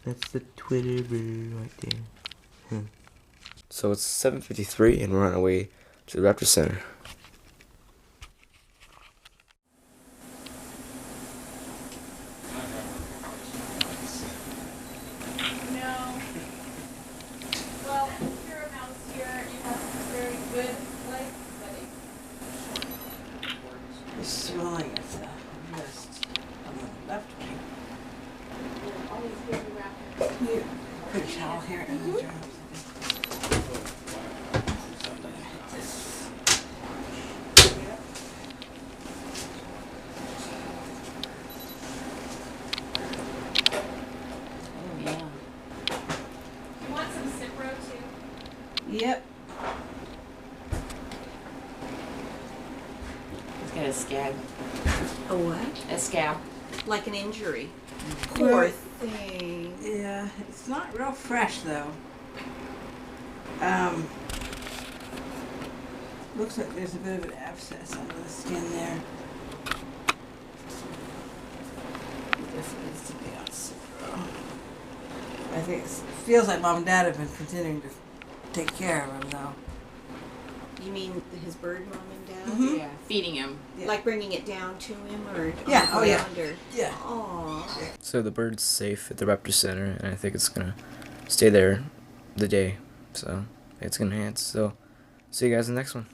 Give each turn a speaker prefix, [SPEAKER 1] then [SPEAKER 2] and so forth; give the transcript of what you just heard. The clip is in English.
[SPEAKER 1] That's the Twitter bird right there. So it's 7:53 and we're on our way to the Raptor Center.
[SPEAKER 2] No. Well, if you're a mouse here, you have very good legs, but
[SPEAKER 3] He's smelling at the wrist on the left wing.
[SPEAKER 2] always give you raptors.
[SPEAKER 3] Here, put a towel here and the drop. Oh yeah.
[SPEAKER 2] You want some Cipro too?
[SPEAKER 3] Yep. He's got a scab.
[SPEAKER 4] A what?
[SPEAKER 3] A scab.
[SPEAKER 4] Like an injury.
[SPEAKER 3] Poor
[SPEAKER 4] Poor thing.
[SPEAKER 3] Yeah, it's not real fresh though. Looks like there's a bit of an abscess under the skin there. This needs to be on Cipro. I think it feels like Mom and Dad have been continuing to take care of him though.
[SPEAKER 4] You mean his bird mom and dad?
[SPEAKER 3] Mhm.
[SPEAKER 5] Yeah, feeding him.
[SPEAKER 3] Yeah.
[SPEAKER 4] Like bringing it down to him or
[SPEAKER 3] Yeah,
[SPEAKER 4] on
[SPEAKER 3] oh
[SPEAKER 4] the
[SPEAKER 3] yeah.
[SPEAKER 4] ground or...
[SPEAKER 3] Yeah.
[SPEAKER 4] Aww.
[SPEAKER 1] So the bird's safe at the Raptor Center, and I think it's gonna stay there the day. So it's gonna enhance. So see you guys in the next one.